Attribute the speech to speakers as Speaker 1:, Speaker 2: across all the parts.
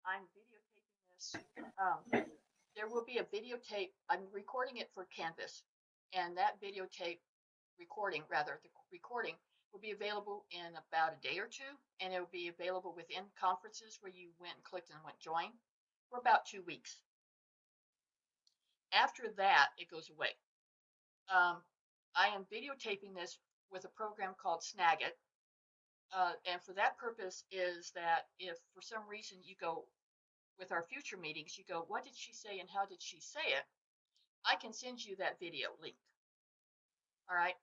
Speaker 1: I'm videotaping this. Um, there will be a videotape. I'm recording it for Canvas, and that videotape recording, rather, the recording will be available in about a day or two, and it will be available within conferences where you went and clicked and went join for about 2 weeks. After that, it goes away. I am videotaping this with a program called Snagit. And for that purpose is that if for some reason you go with our future meetings, you go, what did she say and how did she say it? I can send you that video link. All right.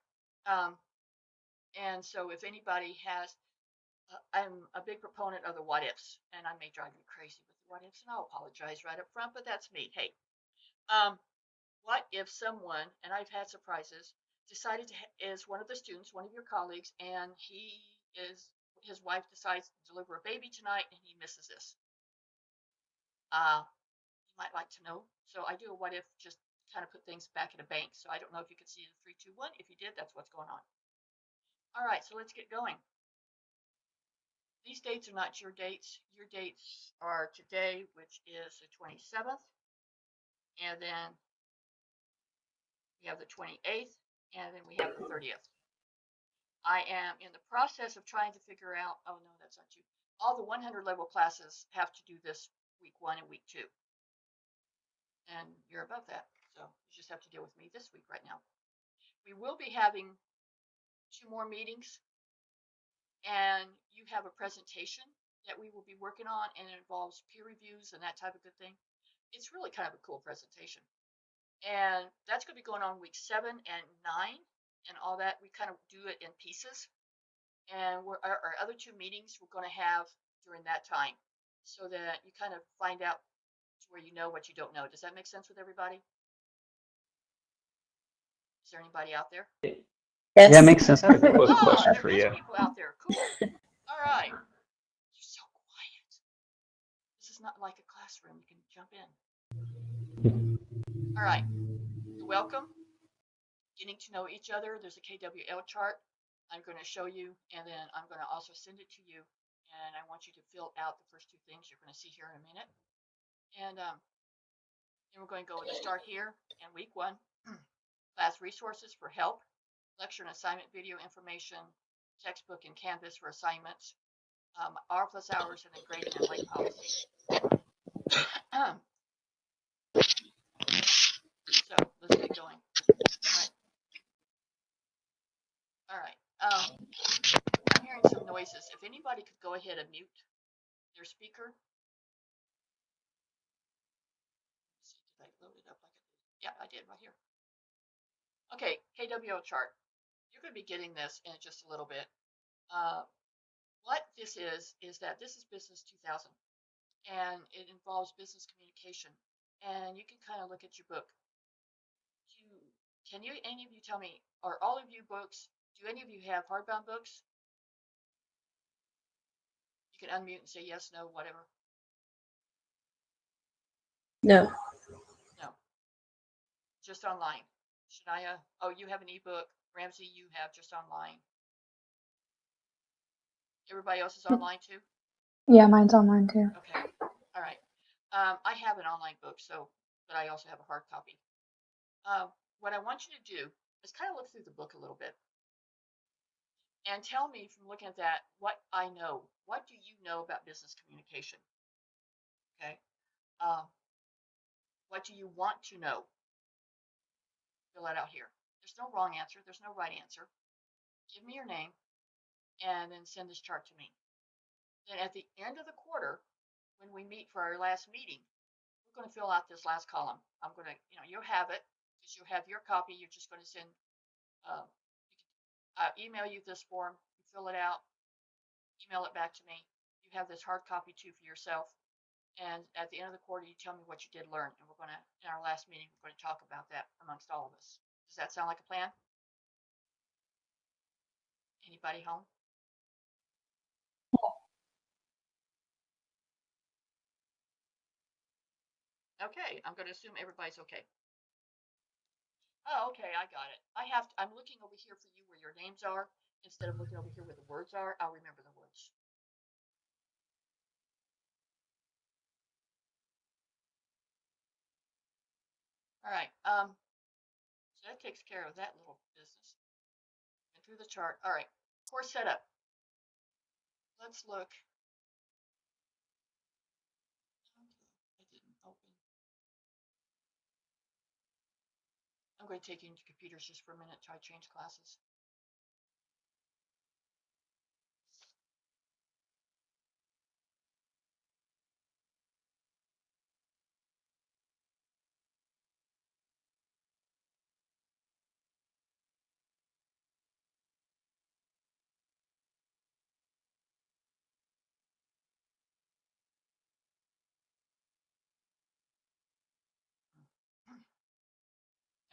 Speaker 1: And so if anybody has, I'm a big proponent of the what ifs, and I may drive you crazy with the what ifs, and I'll apologize right up front, but that's me. Hey, what if someone, and I've had surprises, decided to is one of the students, one of your colleagues, and his wife decides to deliver a baby tonight, and he misses this. You might like to know. So I do a what if, just kind of put things back in a bank. So I don't know if you could see the 3, 2, 1. If you did, that's what's going on. All right, so let's get going. These dates are not your dates. Your dates are today, which is the 27th, and then we have the 28th, and then we have the 30th. I am in the process of trying to figure out, oh no, that's not you. All the 100 level classes have to do this week 1 and week 2. And you're above that, so you just have to deal with me this week right now. We will be having 2 more meetings, and you have a presentation that we will be working on, and it involves peer reviews and that type of good thing. It's really kind of a cool presentation. And that's going to be going on week 7 and 9 and all that. We kind of do it in pieces. And our other 2 meetings we're going to have during that time so that you kind of find out to where you know what you don't know. Does that make sense with everybody? Is there anybody out there?
Speaker 2: Yes.
Speaker 3: Yeah, makes sense.
Speaker 4: I have a quick
Speaker 1: Oh,
Speaker 4: question
Speaker 1: there
Speaker 4: for
Speaker 1: is
Speaker 4: you.
Speaker 1: people out there. Cool. All right. You're so quiet. This is not like a classroom. You can jump in. All right. So welcome. Getting to know each other. There's a KWL chart I'm going to show you, and then I'm going to also send it to you. And I want you to fill out the first 2 things you're going to see here in a minute. And then we're going to go to start here in week 1. Class resources for help, lecture and assignment video information, textbook and Canvas for assignments, R+ hours, and then grading and late policy. So let's get going. All right. I'm hearing some noises. If anybody could go ahead and mute their speaker. Let's see, did I load it up like I did? Yeah, I did right here. Okay, KWO chart. You're going to be getting this in just a little bit. What this is that this is Business 2000, and it involves business communication. And you can kind of look at your book. Can you, any of you tell me, are all of you books, do any of you have hardbound books? You can unmute and say yes, no, whatever.
Speaker 2: No.
Speaker 1: No. Just online. Shania, oh, you have an ebook. Ramsey, you have just online. Everybody else is online too?
Speaker 5: Yeah, mine's online too.
Speaker 1: Okay. All right. I have an online book, but I also have a hard copy. What I want you to do is kind of look through the book a little bit and tell me from looking at that what I know. What do you know about business communication? Okay. What do you want to know? Fill that out here. There's no wrong answer. There's no right answer. Give me your name and then send this chart to me. Then at the end of the quarter, when we meet for our last meeting, we're going to fill out this last column. I'm going to, you'll have it because you'll have your copy. You're just going to send, email you this form. You fill it out, email it back to me. You have this hard copy too for yourself. And at the end of the quarter, you tell me what you did learn. And we're going to, in our last meeting, we're going to talk about that amongst all of us. Does that sound like a plan? Anybody home? Okay, I'm going to assume everybody's okay. Oh, okay, I got it. I'm looking over here for you where your names are instead of looking over here where the words are. I'll remember the words. All right. So that takes care of that little business. And through the chart. All right. Course setup. Let's look. I didn't open. I'm going to take you into computers just for a minute. Try to change classes.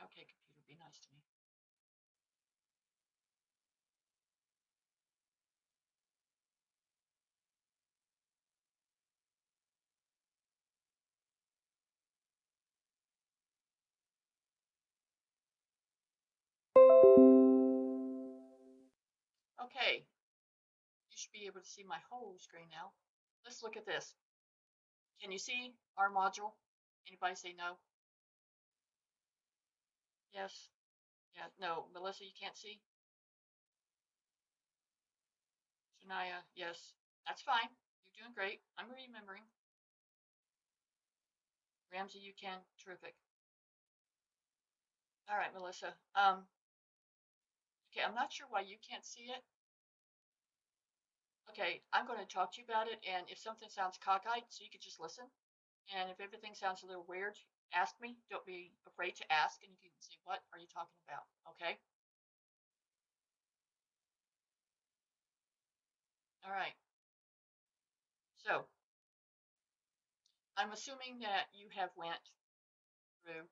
Speaker 1: Okay, computer, be nice to me. Okay, you should be able to see my whole screen now. Let's look at this. Can you see our module? Anybody say no? Yes? Yeah, no. Melissa, you can't see? Shania, yes. That's fine. You're doing great. I'm remembering. Ramsey, you can. Terrific. All right, Melissa. Okay, I'm not sure why you can't see it. Okay, I'm going to talk to you about it, and if something sounds cockeyed, so you could just listen. And if everything sounds a little weird, ask me. Don't be afraid to ask, and you can say, what are you talking about? Okay? All right. So, I'm assuming that you have went through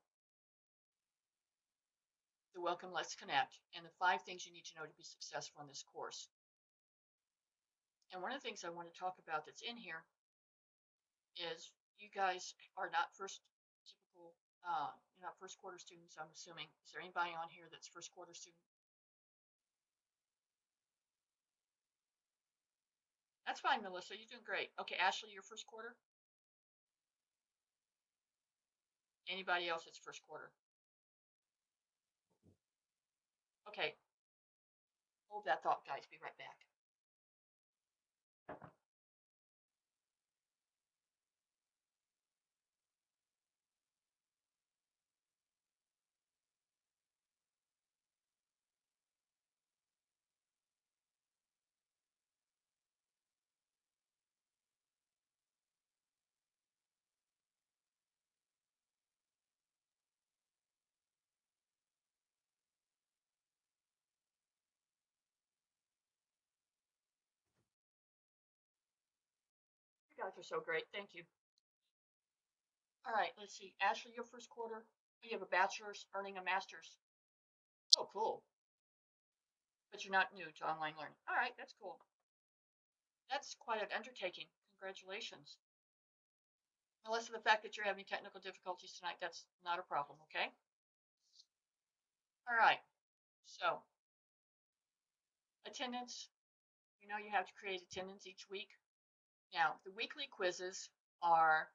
Speaker 1: the Welcome Let's Connect and the 5 things you need to know to be successful in this course. And one of the things I want to talk about that's in here is you guys are not typical, you're not first quarter students, I'm assuming. Is there anybody on here that's first quarter student? That's fine, Melissa. You're doing great. Okay, Ashley, you're first quarter? Anybody else that's first quarter? Okay, hold that thought, guys. Be right back. You guys are so great. Thank you. All right, let's see. Ashley, your first quarter. You have a bachelor's, earning a master's. Oh, cool. But you're not new to online learning. All right, that's cool. That's quite an undertaking. Congratulations. Melissa, the fact that you're having technical difficulties tonight, that's not a problem, okay? All right, so attendance, you know you have to create attendance each week. Now, the weekly quizzes are,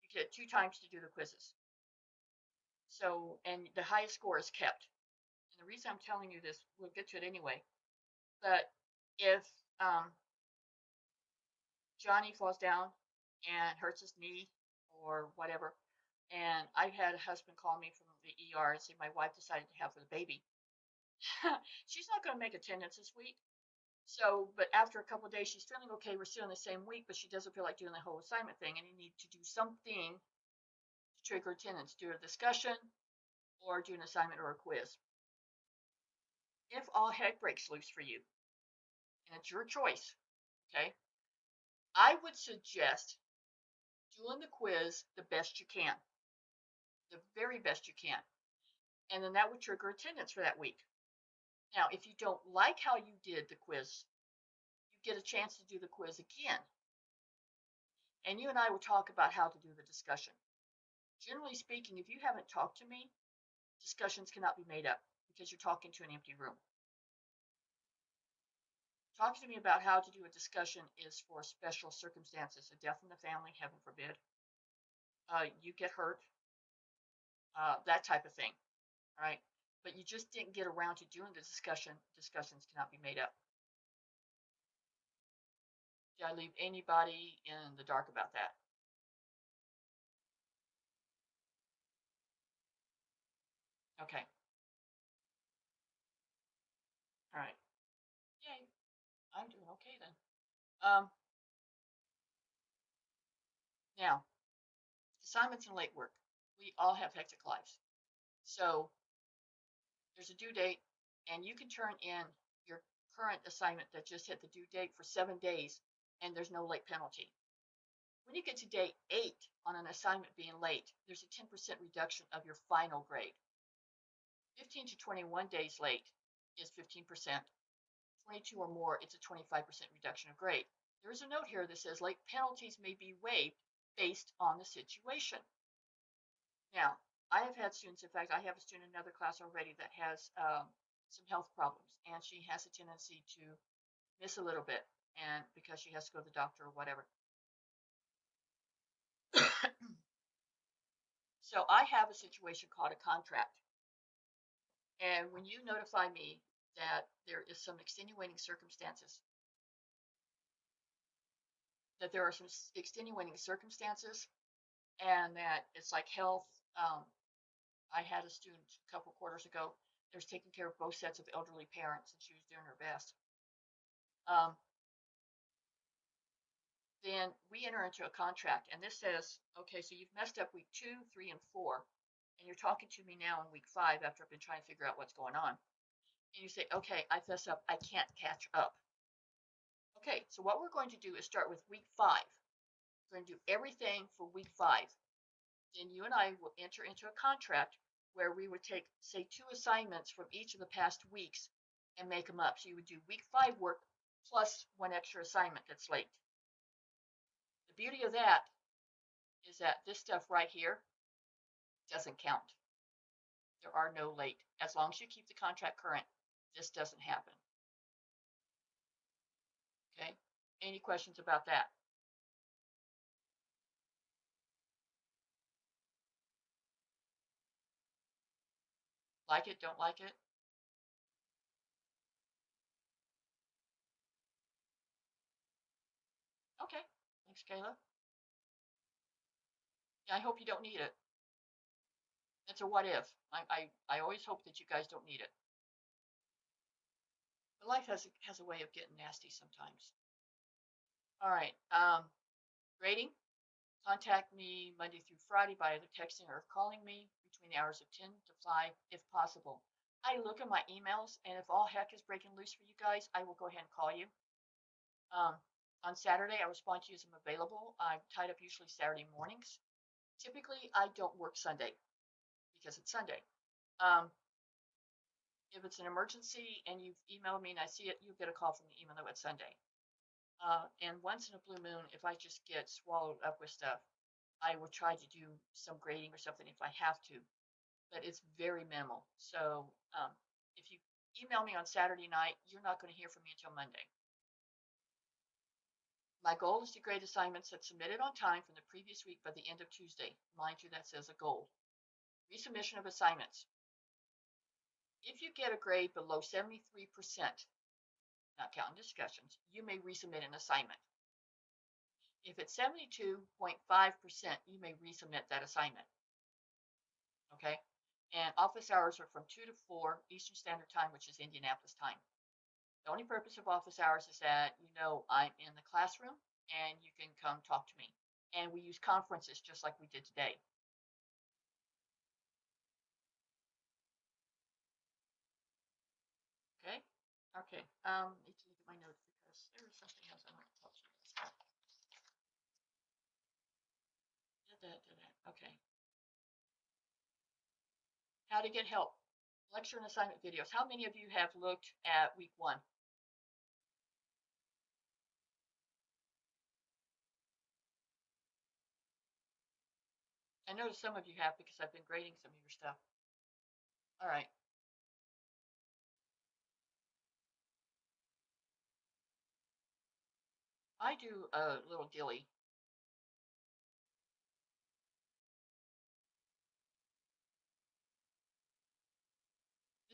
Speaker 1: you get 2 times to do the quizzes. So, and the highest score is kept. And the reason I'm telling you this, we'll get to it anyway, but if Johnny falls down and hurts his knee or whatever, and I've had a husband call me from the ER and say my wife decided to have the baby. She's not going to make attendance this week. So, but after a couple of days, she's feeling okay. We're still in the same week, but she doesn't feel like doing the whole assignment thing, and you need to do something to trigger attendance. Do a discussion or do an assignment or a quiz. If all heck breaks loose for you, and it's your choice, okay, I would suggest doing the quiz the best you can, the very best you can, and then that would trigger attendance for that week. Now, if you don't like how you did the quiz, you get a chance to do the quiz again. And you and I will talk about how to do the discussion. Generally speaking, if you haven't talked to me, discussions cannot be made up because you're talking to an empty room. Talking to me about how to do a discussion is for special circumstances, a death in the family, heaven forbid. You get hurt, that type of thing. All right. But you just didn't get around to doing the discussion. Discussions cannot be made up. Did I leave anybody in the dark about that? Okay. All right. Yay. I'm doing okay then. Now, assignments and late work. We all have hectic lives. So there's a due date, and you can turn in your current assignment that just hit the due date for 7 days, and there's no late penalty. When you get to day 8 on an assignment being late, there's a 10% reduction of your final grade. 15 to 21 days late is 15%. 22 or more, it's a 25% reduction of grade. There is a note here that says late penalties may be waived based on the situation. Now, I have had students, in fact, I have a student in another class already that has some health problems, and she has a tendency to miss a little bit, and because she has to go to the doctor or whatever. So I have a situation called a contract. And when you notify me that there is some extenuating circumstances, that there are some extenuating circumstances, and that it's like health. I had a student a couple quarters ago that was taking care of both sets of elderly parents, and she was doing her best. Um, then we enter into a contract, and this says, okay, so you've messed up week 2, 3, and 4, and you're talking to me now in week 5 after I've been trying to figure out what's going on. And you say, okay, I fess up, I can't catch up. Okay, so what we're going to do is start with week 5. We're going to do everything for week 5. Then you and I will enter into a contract where we would take, say, 2 assignments from each of the past weeks and make them up. So you would do week 5 work plus 1 extra assignment that's late. The beauty of that is that this stuff right here doesn't count. There are no late. As long as you keep the contract current, this doesn't happen. Okay? Any questions about that? Like it, don't like it? Okay. Thanks, Kayla. Yeah, I hope you don't need it. It's a what if. I always hope that you guys don't need it. But life has a way of getting nasty sometimes. All right. Grading. Contact me Monday through Friday by either texting or calling me between the hours of 10 to 5 if possible. I look at my emails, and if all heck is breaking loose for you guys, I will go ahead and call you. Um, on Saturday, I respond to you as I'm available. I'm tied up usually Saturday mornings. Typically, I don't work Sunday because it's Sunday. Um, if it's an emergency and you've emailed me and I see it, you'll get a call from me even though it's Sunday. And once in a blue moon, if I just get swallowed up with stuff, I will try to do some grading or something if I have to, but it's very minimal. So if you email me on Saturday night, you're not going to hear from me until Monday. My goal is to grade assignments that submitted on time from the previous week by the end of Tuesday. Mind you, that says a goal. Resubmission of assignments. If you get a grade below 73%, not counting discussions, you may resubmit an assignment. If it's 72.5%, you may resubmit that assignment. Okay? And office hours are from 2 to 4 Eastern Standard Time, which is Indianapolis time. The only purpose of office hours is that you know I'm in the classroom and you can come talk to me. And we use conferences just like we did today. Okay? Okay. Need to look at my notes because there was something else I want to talk to you about. Okay. How to get help. Lecture and assignment videos. How many of you have looked at week 1? I noticed some of you have because I've been grading some of your stuff. All right. I do a little dilly.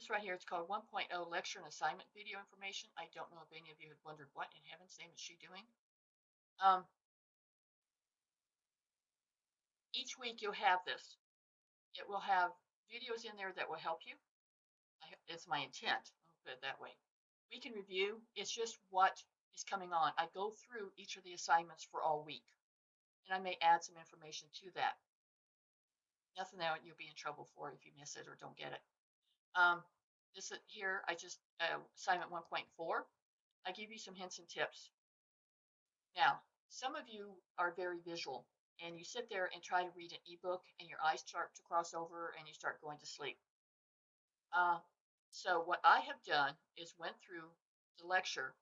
Speaker 1: This right here, it's called 1.0 Lecture and Assignment Video Information. I don't know if any of you had wondered what in heaven's name is she doing. Each week you'll have this. It will have videos in there that will help you. It's my intent. I'll put it that way. We can review. It's just what is coming on. I go through each of the assignments for all week, and I may add some information to that. Nothing that you'll be in trouble for if you miss it or don't get it. This here, I just assignment 1.4. I give you some hints and tips. Now, some of you are very visual, and you sit there and try to read an ebook, and your eyes start to cross over, and you start going to sleep. So what I have done is went through the lecture,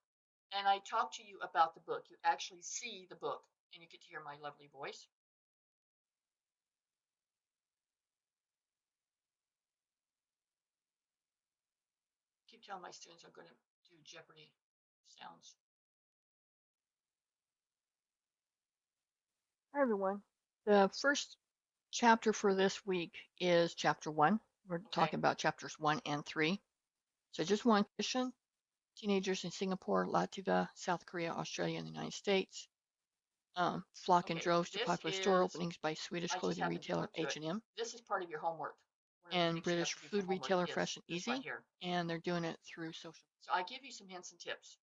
Speaker 1: and I talked to you about the book. You actually see the book, and you get to hear my lovely voice. I keep telling my students I'm going to do Jeopardy sounds. Hi, everyone. The first chapter for this week is chapter 1. We're talking about chapters 1 and 3. So just one question. Teenagers in Singapore, Latvia, South Korea, Australia, and the United States flock in droves to popular store openings by Swedish clothing retailer H&M. This is part of your homework. And British food retailer Fresh and Easy. And they're doing it through social. So I give you some hints and tips.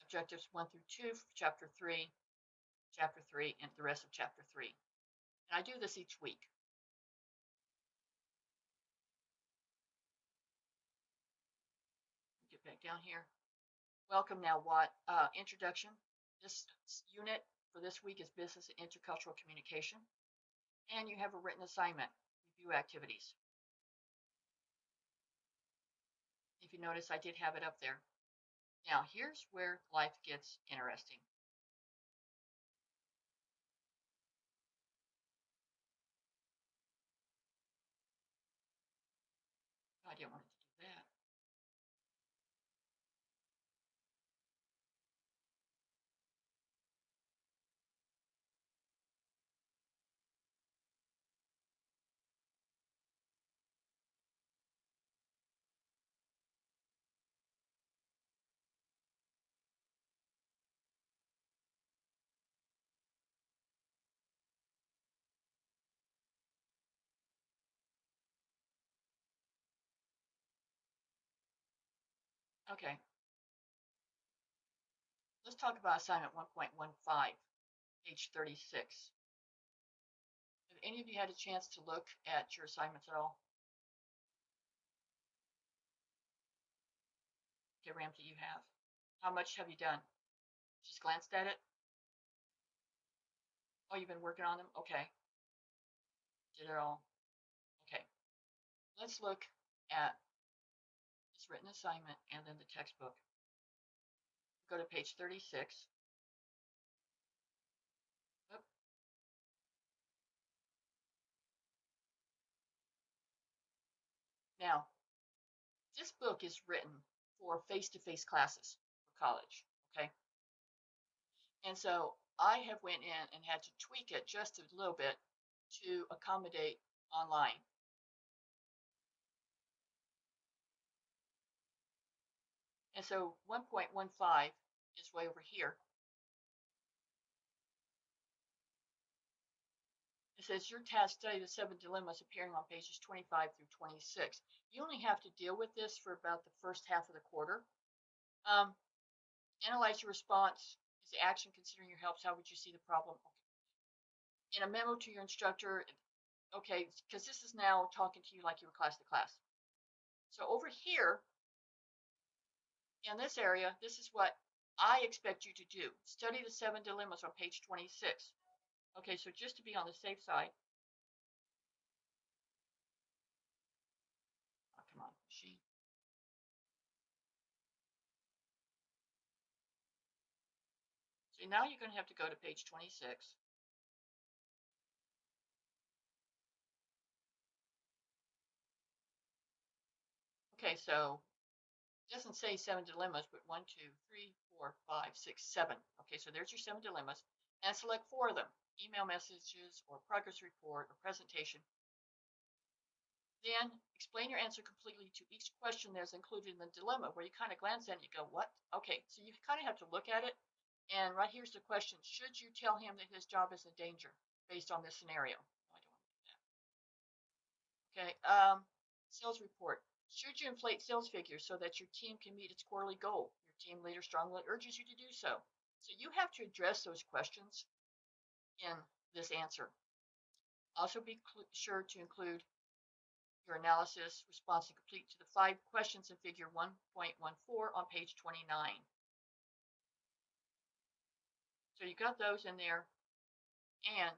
Speaker 1: Objectives 1 through 2 for chapter 3, and the rest of chapter 3. And I do this each week. Get back down here. Welcome now, Watt. Introduction. This unit for this week is Business and Intercultural Communication. And you have a written assignment, review activities. If you notice, I did have it up there. Now, here's where life gets interesting. I didn't want it to do that. Okay. Let's talk about assignment 1.15, page 36. Have any of you had a chance to look at your assignments at all? Okay, Ramsey, you have. How much have you done? Just glanced at it? Oh, you've been working on them? Okay. Did it all? Okay. Let's look at this written assignment and then the textbook. Go to page 36. Oop. Now, this book is written for face-to-face classes for college, okay? And so I have went in and had to tweak it just a little bit to accommodate online. And so 1.15 is way over here. It says your task study the 7 dilemmas appearing on pages 25 through 26. You only have to deal with this for about the first half of the quarter. Analyze your response. Is the action considering your helps? How would you see the problem? Okay. In a memo to your instructor, okay, because this is now talking to you like you were class to class. So over here, in this area, this is what I expect you to do. Study the 7 dilemmas on page 26. Okay, so just to be on the safe side. Oh, come on, machine. So now you're going to have to go to page 26. Okay, so it doesn't say 7 dilemmas, but 1, 2, 3, 4, 5, 6, 7. Okay, so there's your 7 dilemmas. And select 4 of them. Email messages or progress report or presentation. Then explain your answer completely to each question that's included in the dilemma, where you kind of glance at it and you go, what? Okay, so you kind of have to look at it. And right here's the question: should you tell him that his job is in danger based on this scenario? No, I don't want to do that. Okay, sales report. Should you inflate sales figures so that your team can meet its quarterly goal? Your team leader strongly urges you to do so. So you have to address those questions in this answer. Also be sure to include your analysis response to complete to the 5 questions in figure 1.14 on page 29. So you got those in there, and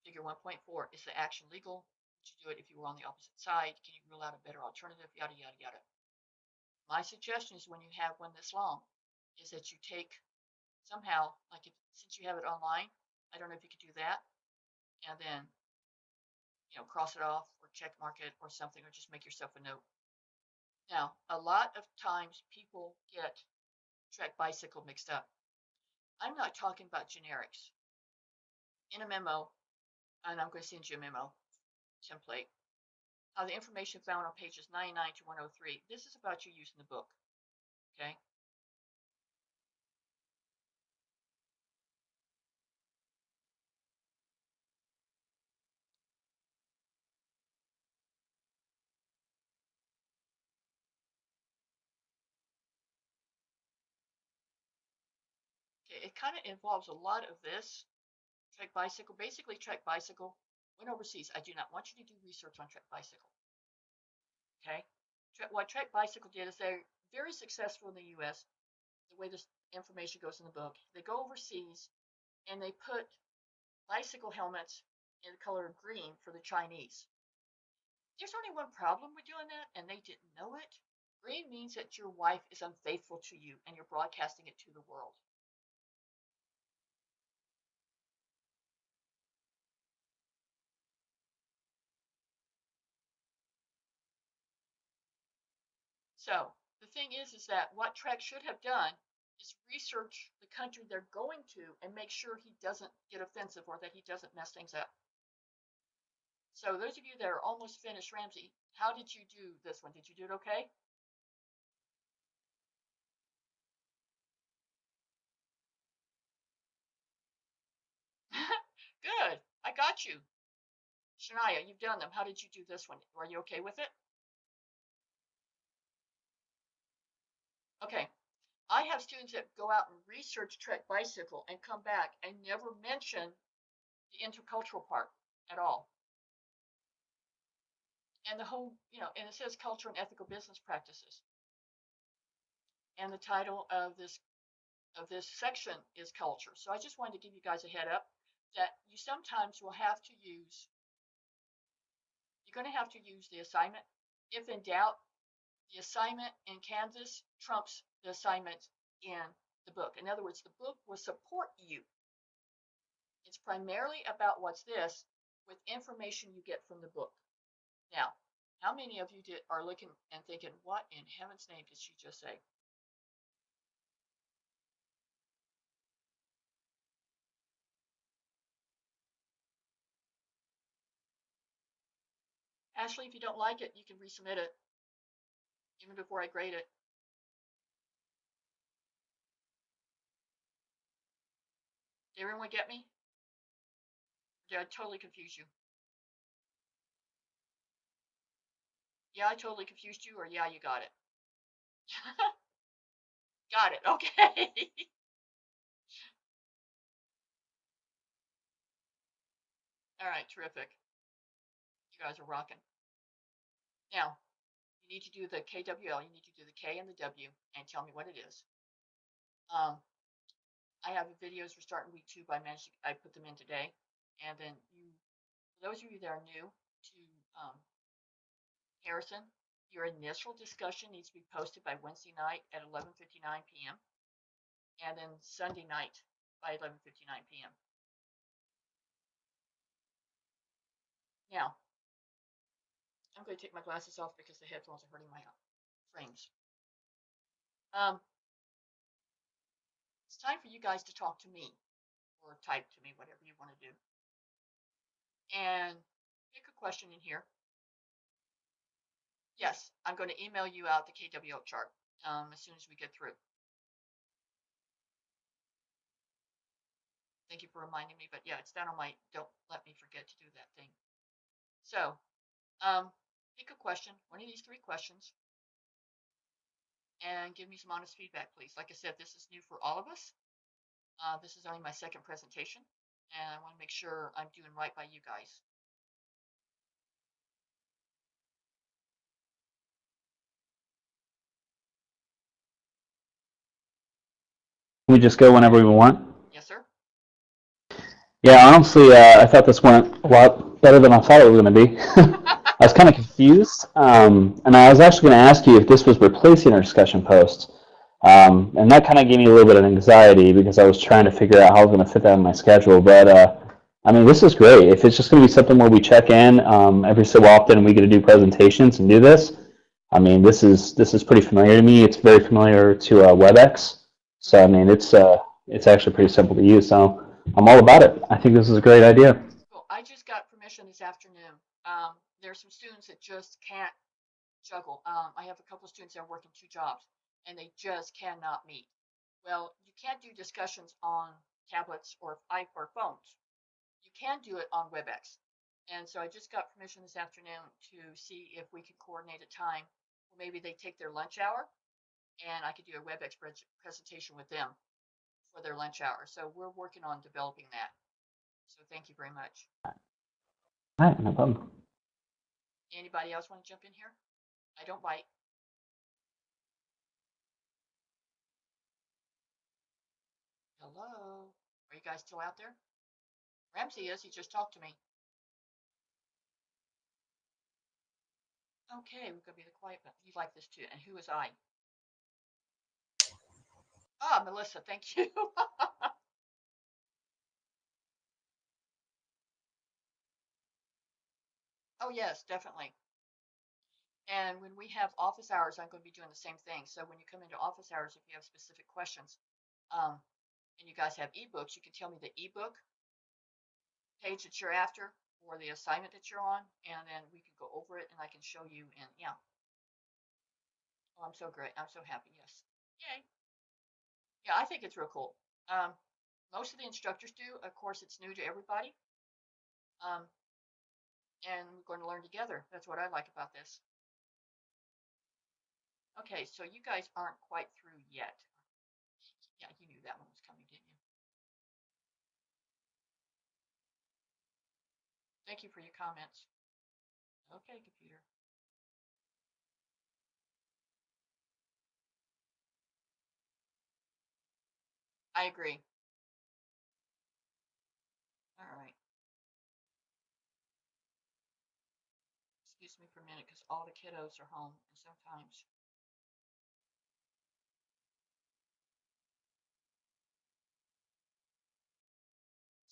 Speaker 1: figure 1.4 is the action legal. Would you do it if you were on the opposite side? Can you rule out a better alternative? Yada, yada, yada. My suggestion is when you have one this long, is that you take somehow, like if, since you have it online, I don't know if you could do that, and then, cross it off or check mark it or something, or just make yourself a note. Now, a lot of times people get track bicycle mixed up. I'm not talking about generics. In a memo, and I'm going to send you a memo template, the information found on pages 99 to 103, this is about you using the book, okay? Okay, it kind of involves a lot of this. Track bicycle, basically track bicycle went overseas. I do not want you to do research on track bicycle, okay? What track bicycle did is they're very successful in the U.S., the way this information goes in the book. They go overseas and they put bicycle helmets in the color of green for the Chinese. There's only one problem with doing that, and they didn't know it. Green means that your wife is unfaithful to you and you're broadcasting it to the world. So the thing is that what Trek should have done is research the country they're going to and make sure he doesn't get offensive or that he doesn't mess things up. So those of you that are almost finished, Ramsey, how did you do this one? Did you do it okay? Good. I got you. Shania, you've done them. How did you do this one? Are you okay with it? Okay. I have students that go out and research Trek Bicycle and come back and never mention the intercultural part at all. And the whole, and it says culture and ethical business practices. And the title of this section is culture. So I just wanted to give you guys a head up that you sometimes will have to use, you're going to have to use the assignment. If in doubt, the assignment in Kansas trumps the assignment in the book. In other words, the book will support you. It's primarily about what's this with information you get from the book. Now, how many of you are looking and thinking, what in heaven's name did she just say? Ashley, if you don't like it, you can resubmit it even before I grade it. Did everyone get me? Did I totally confuse you? Yeah, I totally confused you, or yeah, you got it. Got it. Okay. All right, terrific. You guys are rocking. Now, you need to do the KWL. You need to do the K and the W and tell me what it is. I have the videos for starting week 2, but I put them in today. And then for those of you that are new to Harrison, your initial discussion needs to be posted by Wednesday night at 11:59 p.m. and then Sunday night by 11:59 p.m. Now, I'm going to take my glasses off because the headphones are hurting my frames. It's time for you guys to talk to me or type to me, whatever you want to do. And pick a question in here. Yes, I'm going to email you out the KWO chart as soon as we get through. Thank you for reminding me, but yeah, it's down on my, don't let me forget to do that thing. So, pick a question, one of these three questions, and give me some honest feedback, please. Like I said, this is new for all of us. This is only my second presentation, and I want to make sure I'm doing right by you guys.
Speaker 2: We just go whenever we want.
Speaker 1: Yes, sir?
Speaker 2: Yeah, honestly, I thought this went a lot better than I thought it was going to be. I was kind of confused, and I was actually going to ask you if this was replacing our discussion post. And that kind of gave me a little bit of anxiety because I was trying to figure out how I was going to fit that in my schedule. But I mean, this is great. If it's just going to be something where we check in every so often and we get to do presentations and do this, I mean, this is pretty familiar to me. It's very familiar to WebEx. So I mean, it's actually pretty simple to use. So I'm all about it. I think this is a great idea.
Speaker 1: Cool. I just got permission this afternoon. There's some students that just can't juggle. I have a couple of students that are working two jobs, and they just cannot meet. Well, you can't do discussions on tablets or phones. You can do it on WebEx. And so I just got permission this afternoon to see if we could coordinate a time where maybe they take their lunch hour and I could do a WebEx presentation with them for their lunch hour. So we're working on developing that. So thank you very much.
Speaker 2: All right, no problem.
Speaker 1: Anybody else want to jump in here? I don't bite. Hello? Are you guys still out there? Ramsey is. He just talked to me. Okay, we're going to be the quiet one. You like this too. And who is I? Ah, Melissa, thank you. Oh, yes, definitely. And when we have office hours, I'm going to be doing the same thing. So when you come into office hours, if you have specific questions, um, and you guys have ebooks, you can tell me the ebook page that you're after or the assignment that you're on, and then we can go over it and I can show you. And yeah, oh, I'm so great. I'm so happy. Yes. Yay. Yeah, I think it's real cool. Um, most of the instructors do. Of course, it's new to everybody. Um, and we're going to learn together. That's what I like about this. Okay, so you guys aren't quite through yet. Yeah, you knew that one was coming, didn't you? Thank you for your comments. Okay, computer. I agree. All right. Excuse me for a minute because all the kiddos are home and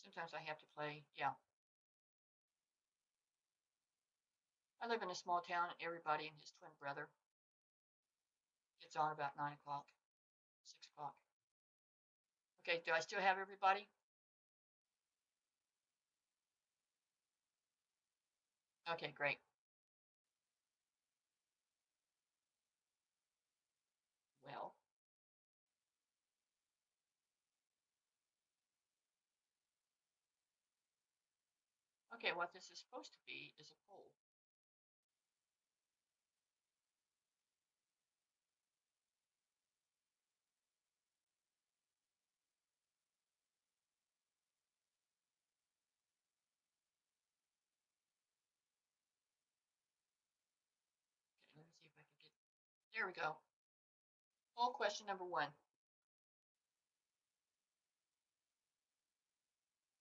Speaker 1: sometimes I have to play. Yeah. I live in a small town and everybody and his twin brother gets on about 9 o'clock, 6 o'clock. Okay, do I still have everybody? Okay, great. Well, okay, what this is supposed to be is a poll. Okay, let me see if I can get, there we go. Poll question number one.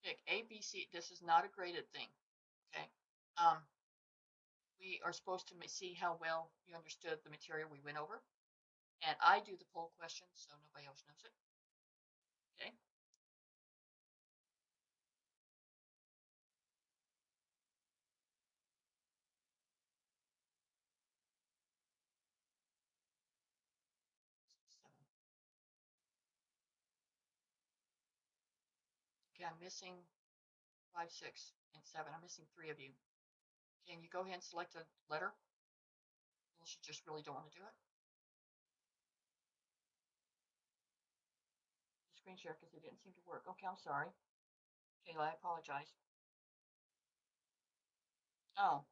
Speaker 1: Pick A, B, C. This is not a graded thing, okay? Um, we are supposed to see how well you understood the material we went over. And I do the poll questions, so nobody else knows it. Okay. Okay, I'm missing 5, 6, and 7. I'm missing 3 of you. Can you go ahead and select a letter? Unless you just really don't want to do it. Screen share because it didn't seem to work. Okay, I'm sorry. Kayla, I apologize. Oh,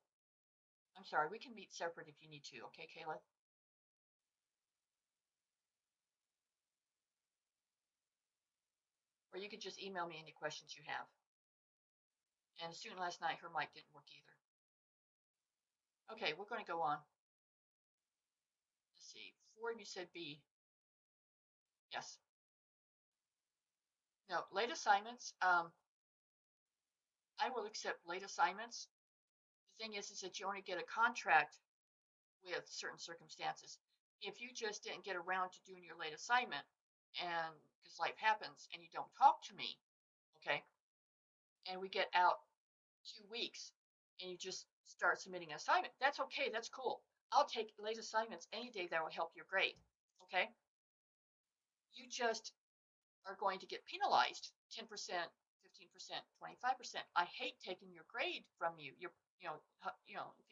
Speaker 1: I'm sorry. We can meet separate if you need to. Okay, Kayla? Or you could just email me any questions you have. And the student last night, her mic didn't work either. Okay, we're going to go on. Let's see. 4, you said B. Yes. No, late assignments. I will accept late assignments. The thing is that you only get a contract with certain circumstances. If you just didn't get around to doing your late assignment, and because life happens, and you don't talk to me, okay, and we get out 2 weeks, and you just start submitting an assignment, that's okay. That's cool. I'll take late assignments any day that will help your grade. Okay, you just are going to get penalized 10%, 15%, 25%. I hate taking your grade from you. If you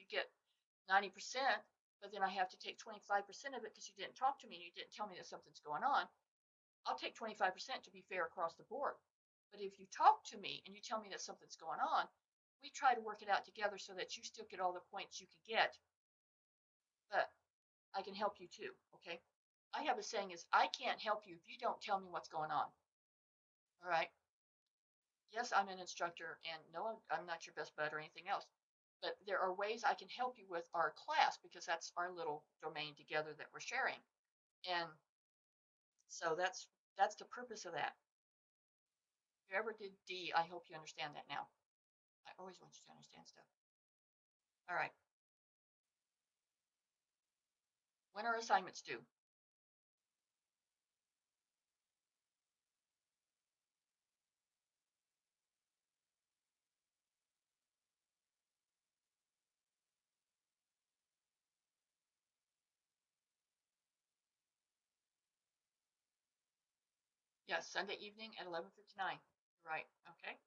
Speaker 1: get 90%, but then I have to take 25% of it because you didn't talk to me and you didn't tell me that something's going on, I'll take 25% to be fair across the board. But if you talk to me and you tell me that something's going on, we try to work it out together so that you still get all the points you can get, but I can help you too, okay? I have a saying is, I can't help you if you don't tell me what's going on. All right? Yes, I'm an instructor, and no, I'm not your best bud or anything else. But there are ways I can help you with our class because that's our little domain together that we're sharing. And so that's the purpose of that. If you ever did D, I hope you understand that now. I always want you to understand stuff. All right. When are assignments due? Yes, Sunday evening at 11:59. Right. Okay.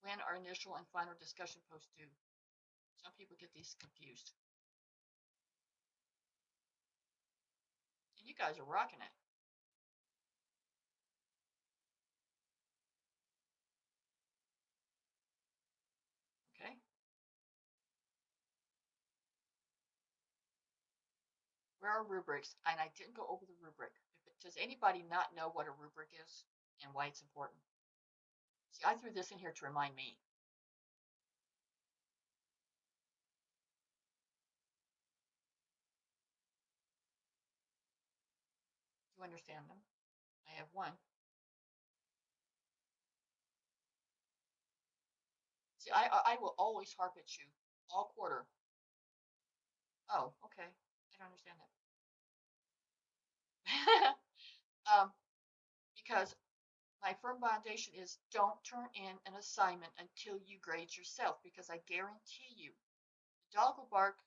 Speaker 1: When are initial and final discussion posts due? Some people get these confused. And you guys are rocking it. Okay. Where are rubrics? And I didn't go over the rubric. Does anybody not know what a rubric is and why it's important? See, I threw this in here to remind me. You understand them? I have one. See, I will always harp at you all quarter. Oh, okay. I don't understand that. Because my firm foundation is don't turn in an assignment until you grade yourself, because I guarantee you the dog will bark,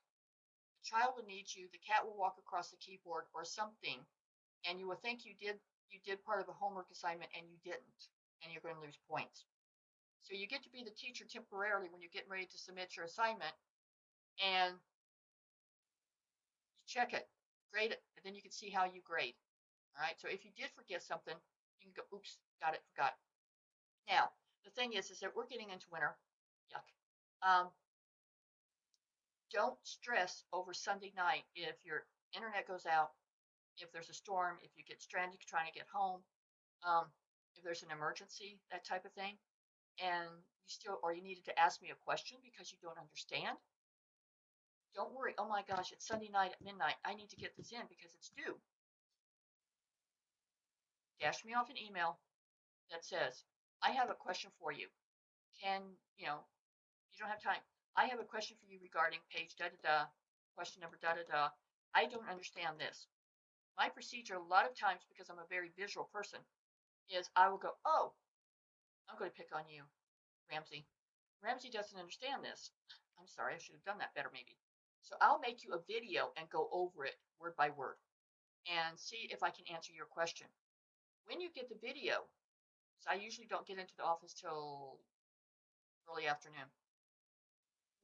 Speaker 1: the child will need you, the cat will walk across the keyboard or something, and you will think you did part of a homework assignment and you didn't, and you're going to lose points. So you get to be the teacher temporarily when you're getting ready to submit your assignment, and you check it, grade it, and then you can see how you grade. All right. So if you did forget something, you can go, oops, got it, forgot. Now, the thing is that we're getting into winter. Yuck. Don't stress over Sunday night if your internet goes out, if there's a storm, if you get stranded trying to get home, um, if there's an emergency, that type of thing, and you needed to ask me a question because you don't understand. Don't worry. Oh my gosh, it's Sunday night at midnight. I need to get this in because it's due. Dash me off an email that says, I have a question for you. You don't have time. I have a question for you regarding page da da da, question number da da da. I don't understand this. My procedure, a lot of times, because I'm a very visual person, is I will go, oh, I'm going to pick on you, Ramsey. Ramsey doesn't understand this. I'm sorry, I should have done that better maybe. So I'll make you a video and go over it word by word and see if I can answer your question. When you get the video, So I usually don't get into the office till early afternoon.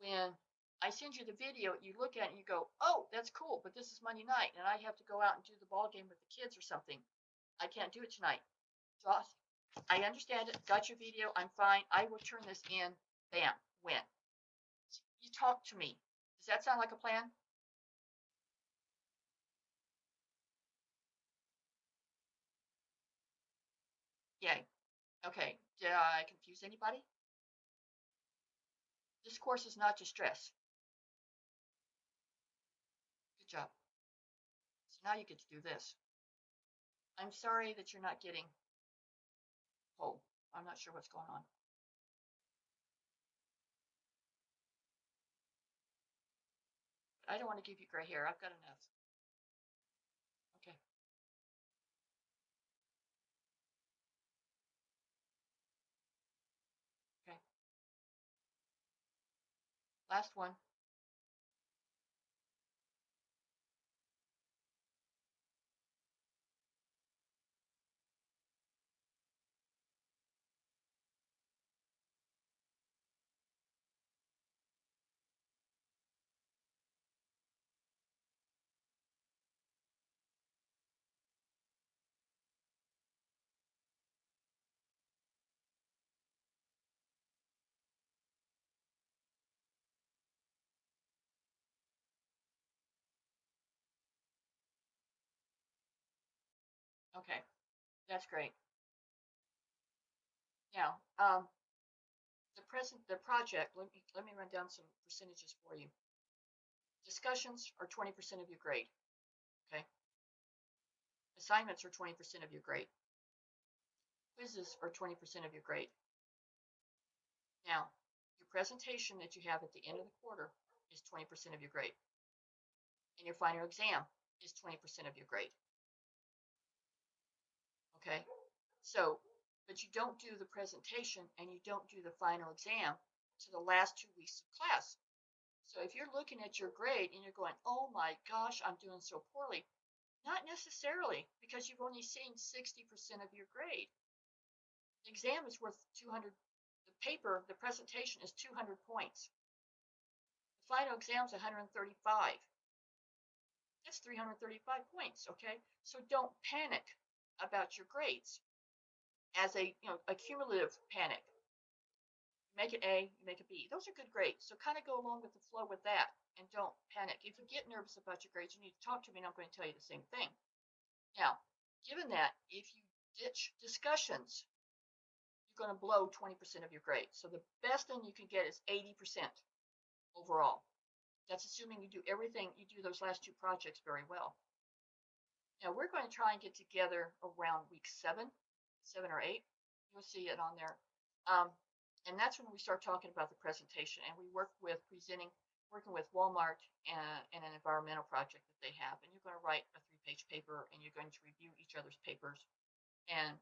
Speaker 1: When I send you the video, you look at it and you go, oh, that's cool, but this is Monday night and I have to go out and do the ball game with the kids or something. I can't do it tonight. Josh, I understand it. Got your video. I'm fine. I will turn this in. Bam. When? You talk to me. Does that sound like a plan? Yay. Okay. Did I confuse anybody? This course is not just stress. Good job. So now you get to do this. I'm sorry that you're not getting. Oh, I'm not sure what's going on. But I don't want to give you gray hair. I've got enough. Okay. Okay. Last one. Okay. That's great. Now, the project, let me run down some percentages for you. Discussions are 20% of your grade. Okay. Assignments are 20% of your grade. Quizzes are 20% of your grade. Now, your presentation that you have at the end of the quarter is 20% of your grade. And your final exam is 20% of your grade. Okay. So, but you don't do the presentation and you don't do the final exam to the last 2 weeks of class. So if you're looking at your grade and you're going, oh my gosh, I'm doing so poorly, not necessarily, because you've only seen 60% of your grade. The exam is worth 200, the paper, the presentation is 200 points. The final exam is 135. That's 335 points, okay? So don't panic about your grades as a cumulative panic. You make an A, you make a B. Those are good grades. So kind of go along with the flow with that and don't panic. If you get nervous about your grades, you need to talk to me and I'm going to tell you the same thing. Now, given that, if you ditch discussions, you're going to blow 20% of your grade. So the best thing you can get is 80% overall. That's assuming you do everything, you do those last 2 projects very well. Now we're going to try and get together around week 7 or 8. You'll see it on there. And that's when we start talking about the presentation. And we working with Walmart and an environmental project that they have. And you're going to write a 3-page paper and you're going to review each other's papers. And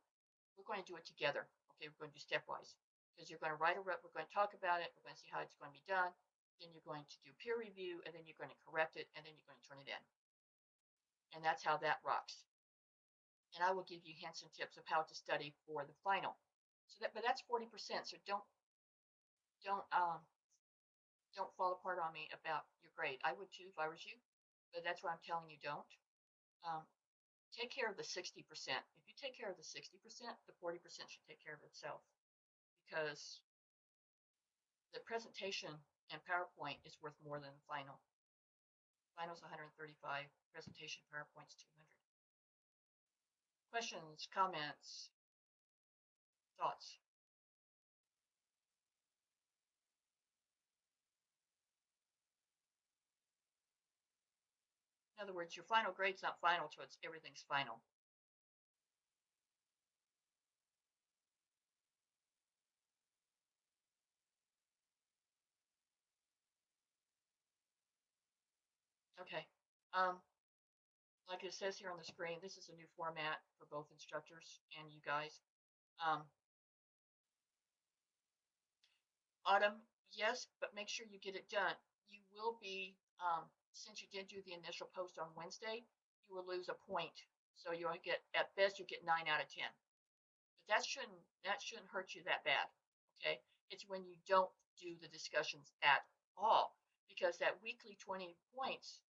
Speaker 1: we're going to do it together. Okay, we're going to do stepwise. Because you're going to we're going to talk about it. We're going to see how it's going to be done. Then you're going to do peer review, and then you're going to correct it, and then you're going to turn it in. And that's how that rocks. And I will give you hints and tips of how to study for the final. But that's 40%. So don't fall apart on me about your grade. I would too if I was you, but that's why I'm telling you don't. Take care of the 60%. If you take care of the 60%, the 40% should take care of itself, because the presentation and PowerPoint is worth more than the final. Final's 135, presentation PowerPoint's 200. Questions, comments, thoughts? In other words, your final grade's not final till everything's final. Okay. Like it says here on the screen, this is a new format for both instructors and you guys. Autumn, yes, but make sure you get it done. You will be, since you did do the initial post on Wednesday, you will lose a point. So you'll get, at best, you get 9 out of 10. that shouldn't hurt you that bad. Okay, it's when you don't do the discussions at all, because that weekly 20 points,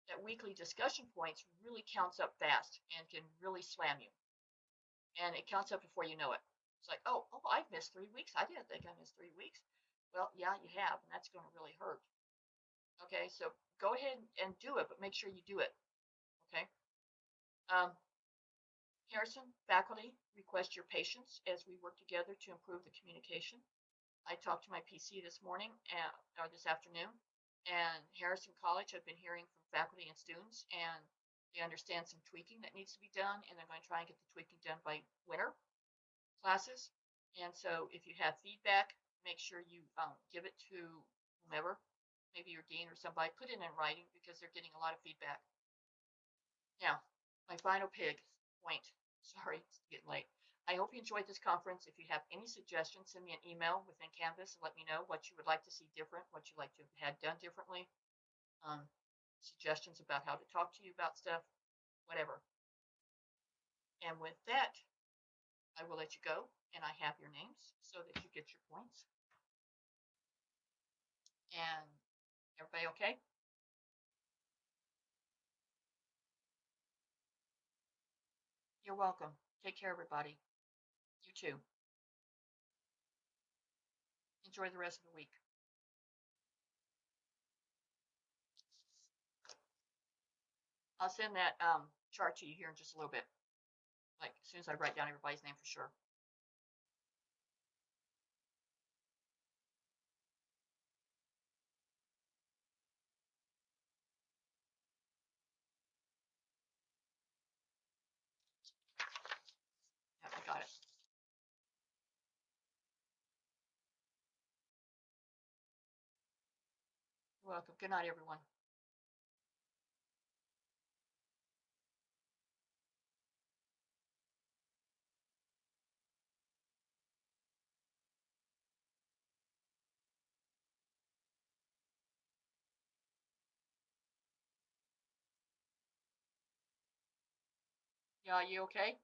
Speaker 1: that weekly discussion points really counts up fast and can really slam you. And it counts up before you know it. It's like, oh, I've missed 3 weeks. I didn't think I missed 3 weeks. Well, yeah, you have, and that's going to really hurt. Okay, so go ahead and do it, but make sure you do it. Okay. Um, Harrison, faculty, request your patience as we work together to improve the communication. I talked to my PC this morning or this afternoon, and Harrison College, I've been hearing from faculty and students, and they understand some tweaking that needs to be done, and they're going to try and get the tweaking done by winter classes. And so if you have feedback, make sure you give it to whomever, maybe your dean or somebody, put it in writing because they're getting a lot of feedback. Now, my final point. Sorry, it's getting late. I hope you enjoyed this conference. If you have any suggestions, send me an email within Canvas and let me know what you would like to see different, what you'd like to have had done differently, um, suggestions about how to talk to you about stuff, whatever. And with that, I will let you go, and I have your names so that you get your points. And everybody okay? You're welcome. Take care, everybody. You too. Enjoy the rest of the week. I'll send that chart to you here in just a little bit, like as soon as I write down everybody's name for sure. Yep, I got it. You're welcome. Good night, everyone. Yeah, you okay?